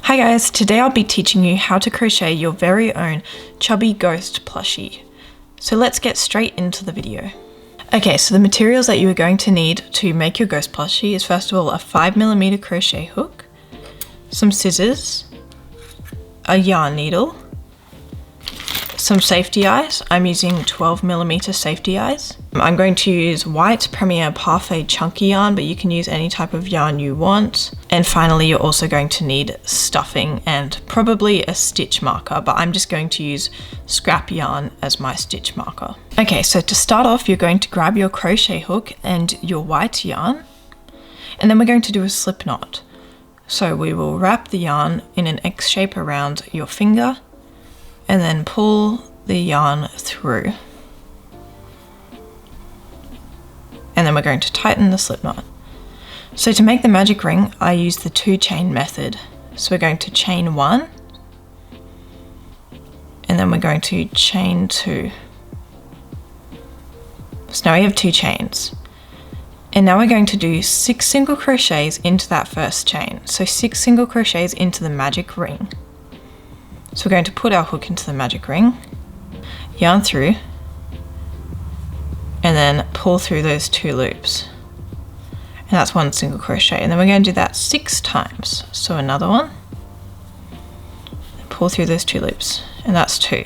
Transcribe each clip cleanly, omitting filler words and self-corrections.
Hi guys, today I'll be teaching you how to crochet your very own chubby ghost plushie. So let's get straight into the video. Okay, so the materials that you are going to need to make your ghost plushie is first of all a 5mm crochet hook, some scissors, a yarn needle, some safety eyes. I'm using 12mm safety eyes. I'm going to use white Premier Parfait chunky yarn, but you can use any type of yarn you want. And finally, you're also going to need stuffing and probably a stitch marker, but I'm just going to use scrap yarn as my stitch marker. Okay, so to start off, you're going to grab your crochet hook and your white yarn, and then we're going to do a slip knot. So we will wrap the yarn in an X shape around your finger, and then pull the yarn through. And then we're going to tighten the slip knot. So to make the magic ring, I use the 2-chain method. So we're going to chain 1, and then we're going to chain 2. So now we have 2 chains. And now we're going to do 6 single crochets into that first chain. So 6 single crochets into the magic ring. So we're going to put our hook into the magic ring, yarn through, and then pull through those 2 loops. And that's 1 single crochet. And then we're going to do that 6 times. So another one, pull through those 2 loops, and that's 2.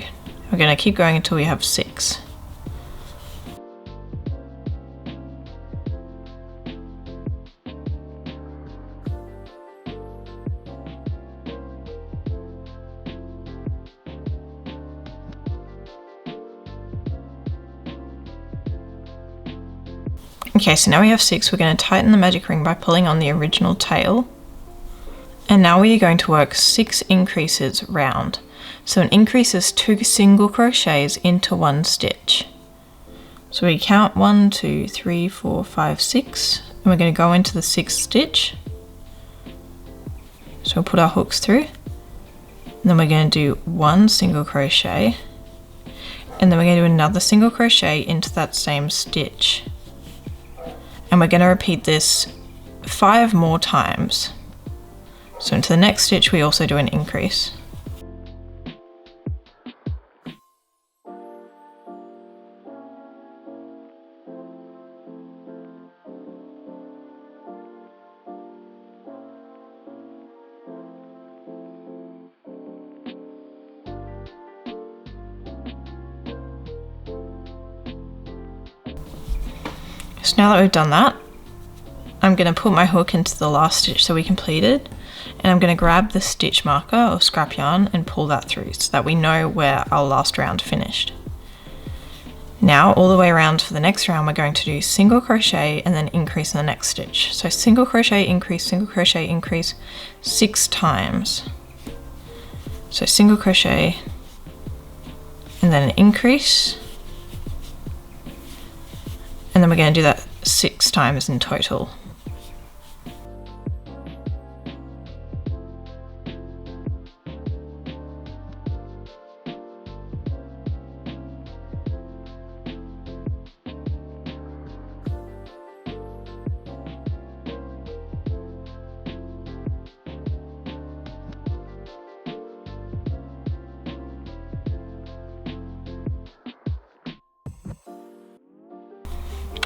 We're going to keep going until we have 6. Okay, so now we have 6. We're going to tighten the magic ring by pulling on the original tail. And now we are going to work 6 increases round. So an increase is 2 single crochets into 1 stitch. So we count 1, 2, 3, 4, 5, 6, and we're going to go into the 6th stitch. So we'll put our hooks through, and then we're going to do 1 single crochet, and then we're going to do another single crochet into that same stitch. And we're going to repeat this 5 more times. So into the next stitch we also do an increase. So now that we've done that, I'm going to put my hook into the last stitch that we completed, and I'm going to grab the stitch marker or scrap yarn and pull that through so that we know where our last round finished. Now all the way around for the next round we're going to do single crochet and then increase in the next stitch. So single crochet, increase 6 times. So single crochet and then an increase. And then we're going to do that 6 times in total.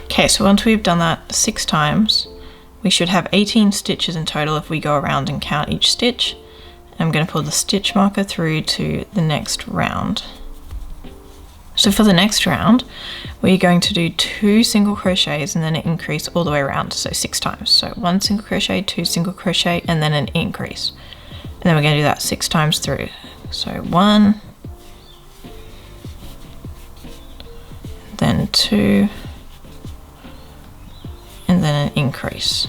Okay, so once we've done that 6 times, we should have 18 stitches in total if we go around and count each stitch. I'm going to pull the stitch marker through to the next round. So for the next round, we're going to do 2 single crochets and then an increase all the way around, so 6 times. So 1 single crochet, 2 single crochet, and then an increase. And then we're going to do that 6 times through. So 1, then 2, and then an increase.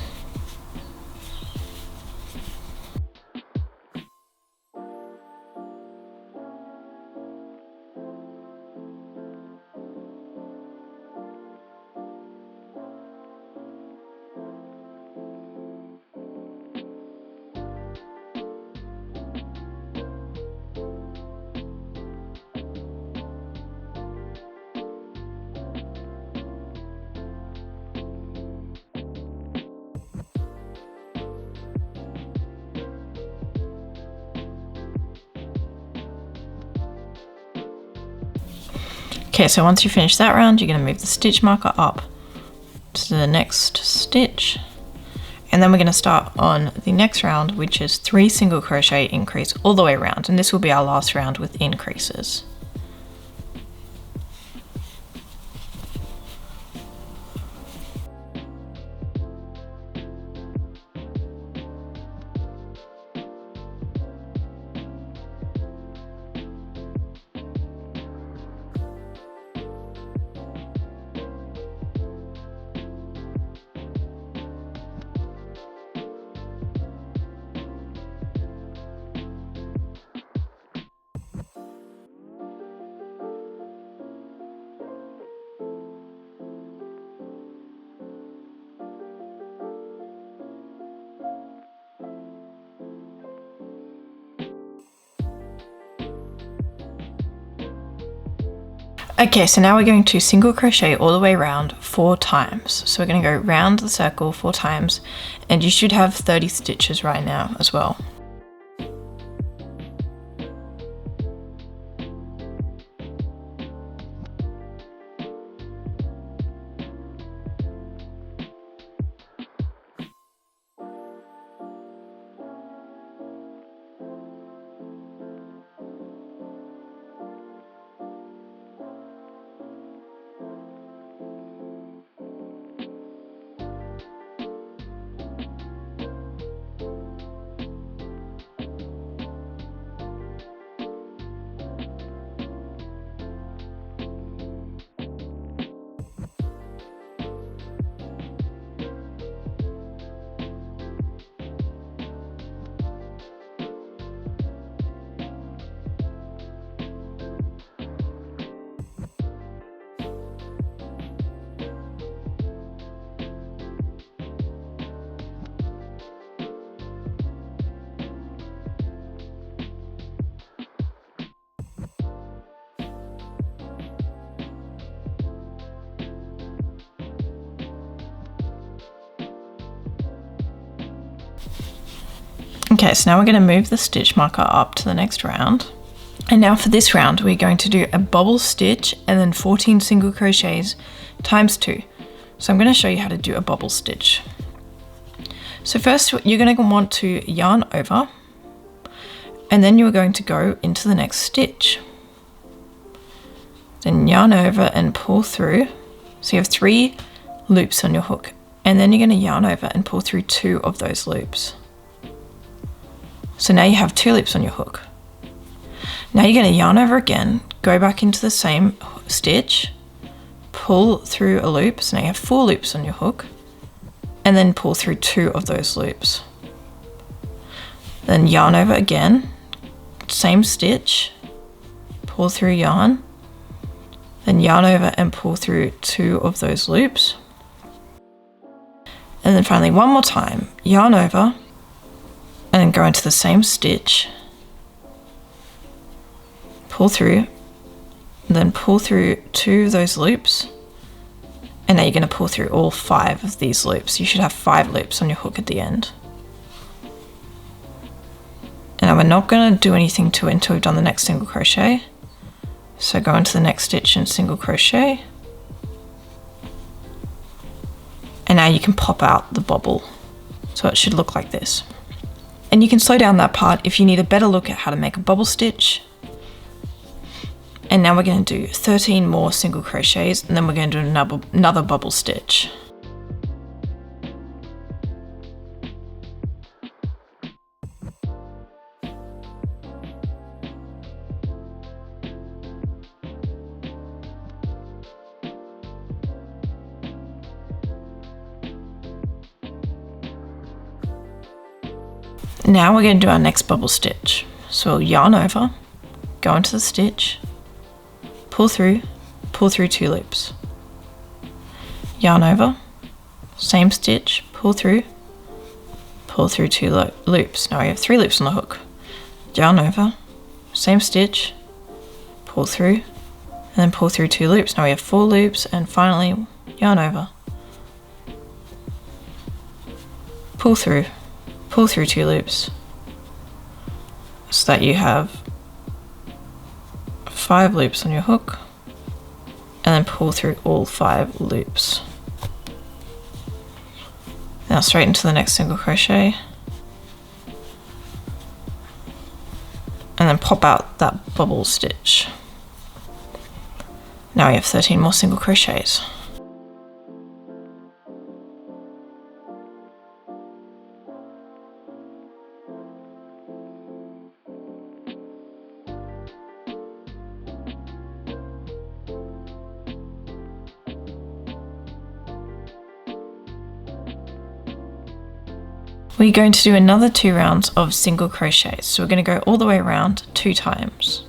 Okay, so once you finish that round, you're going to move the stitch marker up to the next stitch. And then we're going to start on the next round, which is 3 single crochet increase all the way around. And this will be our last round with increases. Okay, so now we're going to single crochet all the way around 4 times. So we're going to go round the circle 4 times, and you should have 30 stitches right now as well. Okay, so now we're going to move the stitch marker up to the next round. And now for this round, we're going to do a bobble stitch and then 14 single crochets times 2. So I'm going to show you how to do a bobble stitch. So first you're going to want to yarn over, and then you're going to go into the next stitch. Then yarn over and pull through. So you have 3 loops on your hook, and then you're going to yarn over and pull through 2 of those loops. So now you have 2 loops on your hook. Now you're going to yarn over again, go back into the same stitch, pull through a loop, so now you have 4 loops on your hook, and then pull through 2 of those loops. Then yarn over again, same stitch, pull through yarn, then yarn over and pull through 2 of those loops. And then finally one more time, yarn over, and then go into the same stitch, pull through, then pull through 2 of those loops, and now you're going to pull through all 5 of these loops. You should have 5 loops on your hook at the end. And now we're not going to do anything to it until we've done the next single crochet. So go into the next stitch and single crochet. And now you can pop out the bobble. So it should look like this. And you can slow down that part if you need a better look at how to make a bobble stitch. And now we're going to do 13 more single crochets, and then we're going to do another bobble stitch. Now we're going to do our next bobble stitch. So we'll yarn over, go into the stitch, pull through 2 loops. Yarn over, same stitch, pull through 2 loops. Now we have 3 loops on the hook. Yarn over, same stitch, pull through, and then pull through 2 loops. Now we have 4 loops, and finally yarn over, pull through 2 loops, so that you have 5 loops on your hook. to pull through all 5 loops. Now straight into the next single crochet, and then pop out that bubble stitch. Now we have 13 more single crochets. We're going to do another 2 rounds of single crochets. So we're going to go all the way around 2 times.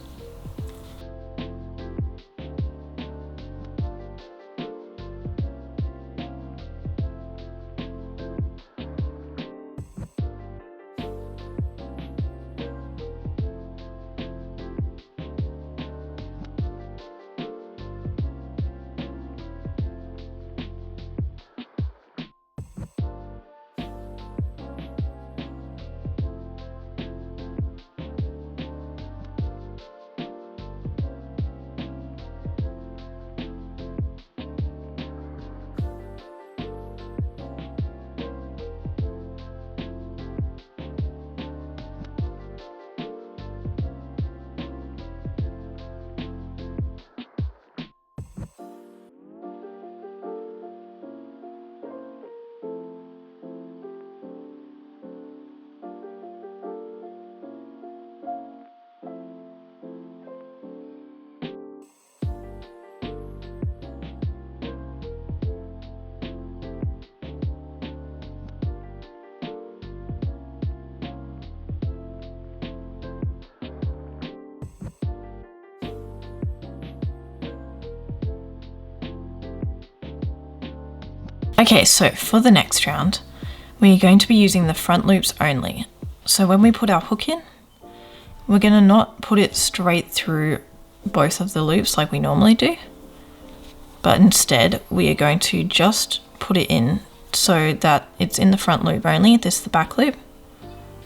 Okay, so for the next round, we're going to be using the front loops only. So when we put our hook in, we're going to not put it straight through both of the loops like we normally do, but instead we are going to just put it in so that it's in the front loop only. This is the back loop,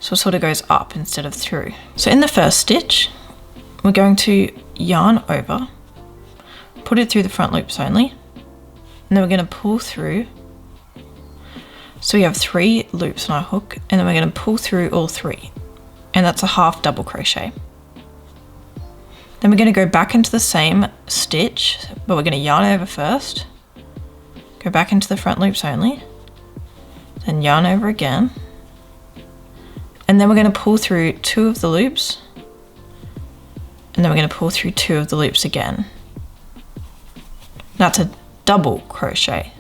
so it sort of goes up instead of through. So in the first stitch, we're going to yarn over, put it through the front loops only, and then we're going to pull through. So we have 3 loops on our hook, and then we're going to pull through all 3, and that's a half double crochet. Then we're going to go back into the same stitch, but we're going to yarn over first, go back into the front loops only, then yarn over again, and then we're going to pull through 2 of the loops, and then we're going to pull through 2 of the loops again. That's a double crochet.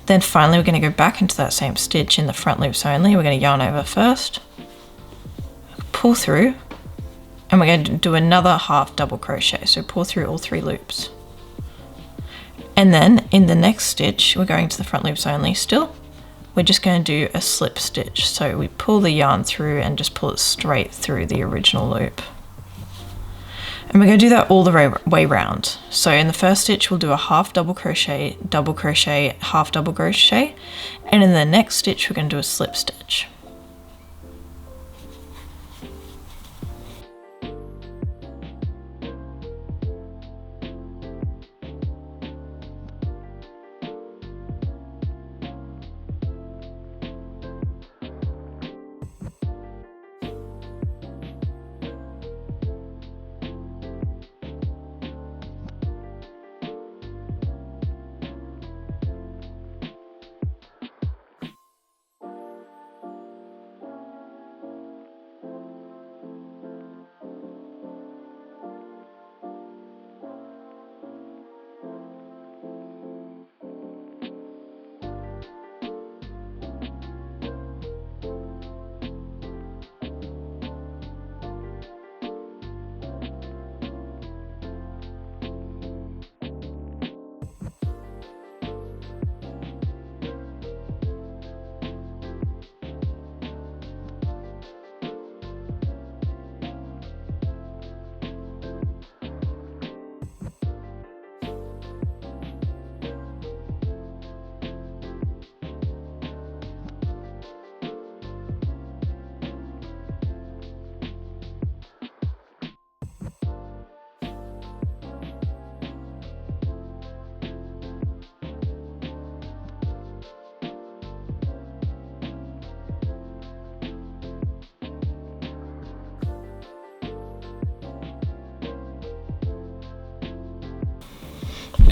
Then finally we're going to go back into that same stitch in the front loops only. We're going to yarn over first, pull through, and we're going to do another half double crochet. So pull through all 3 loops. And then in the next stitch, we're going to the front loops only still. We're just going to do a slip stitch. So we pull the yarn through and just pull it straight through the original loop. And we're going to do that all the way round. So in the first stitch, we'll do a half double crochet, half double crochet. And in the next stitch, we're going to do a slip stitch.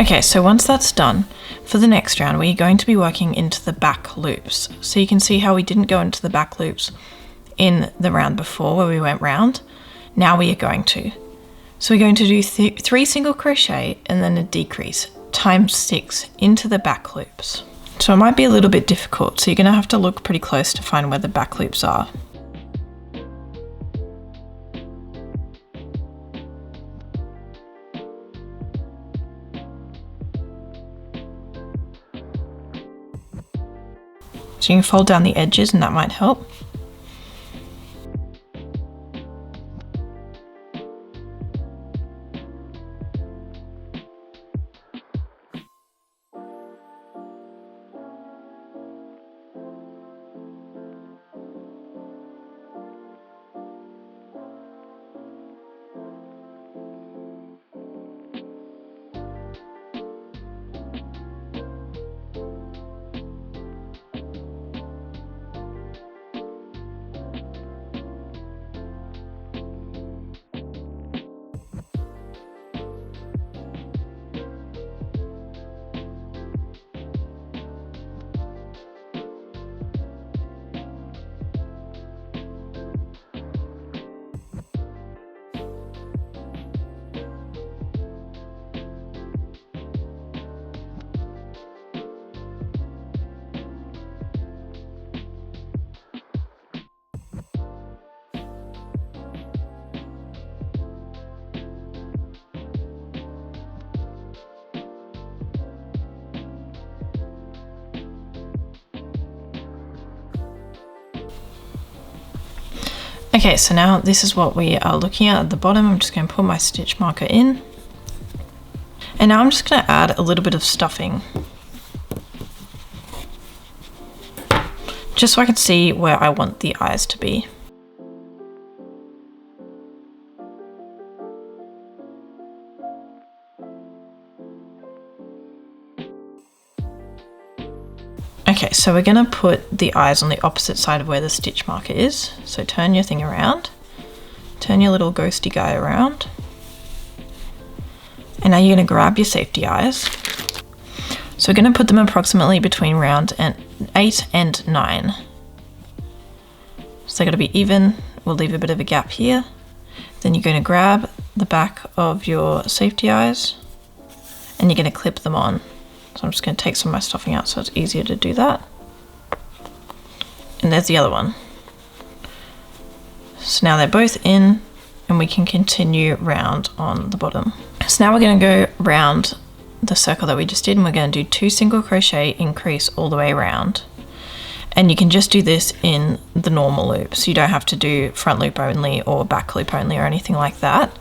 Okay, so once that's done, for the next round we're going to be working into the back loops. So you can see how we didn't go into the back loops in the round before where we went round. Now we are going to. So we're going to do 3 single crochet and then a decrease times 6 into the back loops. So it might be a little bit difficult, so you're going to have to look pretty close to find where the back loops are. So you can fold down the edges and that might help. Okay, so now this is what we are looking at the bottom. I'm just going to put my stitch marker in. And now I'm just going to add a little bit of stuffing. Just so I can see where I want the eyes to be. Okay, so we're going to put the eyes on the opposite side of where the stitch marker is. So turn your thing around, turn your little ghosty guy around. And now you're going to grab your safety eyes. So we're going to put them approximately between round 8 and 9. So they're going to be even. We'll leave a bit of a gap here. Then you're going to grab the back of your safety eyes and you're going to clip them on. So I'm just going to take some of my stuffing out so it's easier to do that. And there's the other one. So now they're both in and we can continue round on the bottom. So now we're going to go round the circle that we just did and we're going to do 2 single crochet, increase all the way around. And you can just do this in the normal loop. So you don't have to do front loop only or back loop only or anything like that.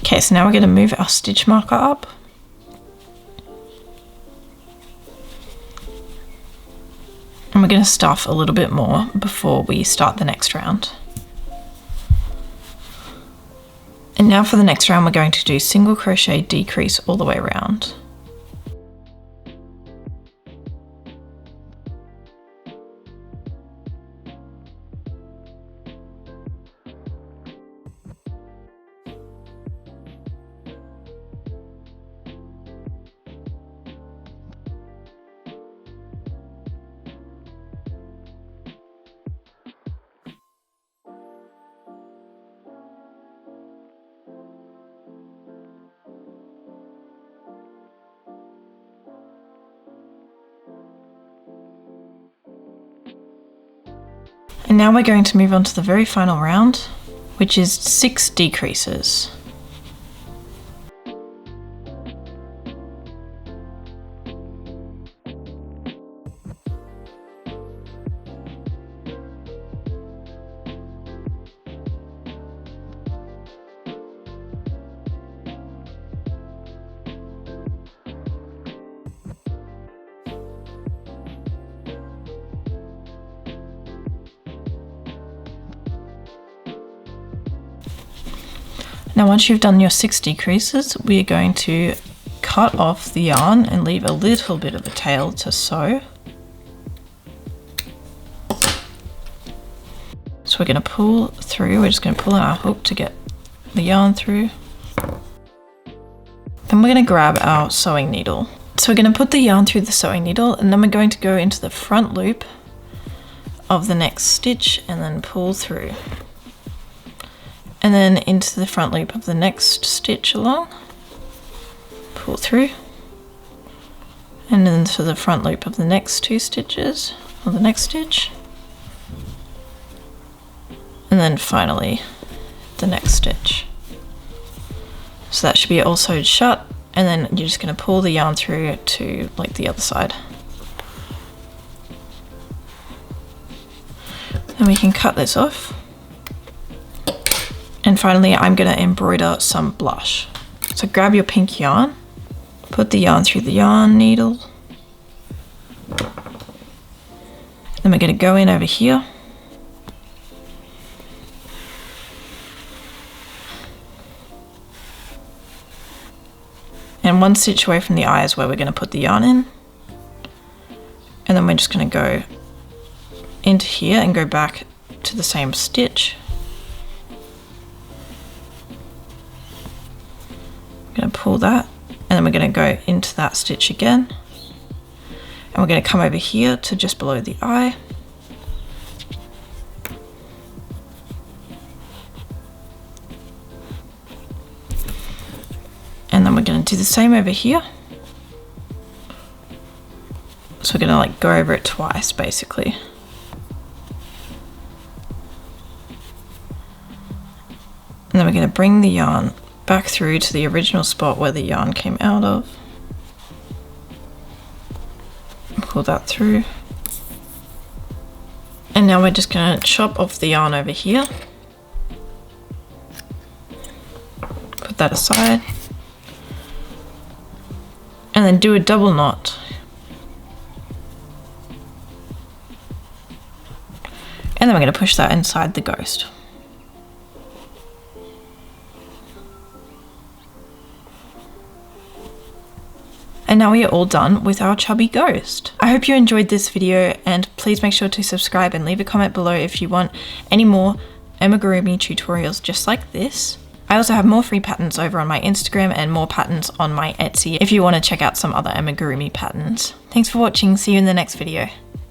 Okay, so now we're going to move our stitch marker up. And we're going to stuff a little bit more before we start the next round. And now for the next round, we're going to do single crochet, decrease all the way around. And now we're going to move on to the very final round, which is 6 decreases. Now once you've done your 6 decreases, we're going to cut off the yarn and leave a little bit of a tail to sew. So we're going to pull through, we're just going to pull on our hook to get the yarn through. Then we're going to grab our sewing needle. So we're going to put the yarn through the sewing needle, and then we're going to go into the front loop of the next stitch and then pull through. And then into the front loop of the next stitch along, pull through. And then to the front loop of the next 2 stitches of the next stitch. And then finally the next stitch. So that should be all sewed shut, and then you're just going to pull the yarn through to like the other side. Then we can cut this off. And finally I'm going to embroider some blush. So grab your pink yarn, put the yarn through the yarn needle. Then we're going to go in over here. And 1 stitch away from the eye is where we're going to put the yarn in. And then we're just going to go into here and go back to the same stitch. I'm going to pull that, and then we're going to go into that stitch again. And we're going to come over here to just below the eye. And then we're going to do the same over here. So we're going to like go over it twice basically. And then we're going to bring the yarn back through to the original spot where the yarn came out of. Pull that through. And now we're just going to chop off the yarn over here. Put that aside. And then do a double knot. And then we're going to push that inside the ghost. And now we are all done with our chubby ghost. I hope you enjoyed this video, and please make sure to subscribe and leave a comment below if you want any more amigurumi tutorials just like this. I also have more free patterns over on my Instagram and more patterns on my Etsy if you want to check out some other amigurumi patterns. Thanks for watching, see you in the next video.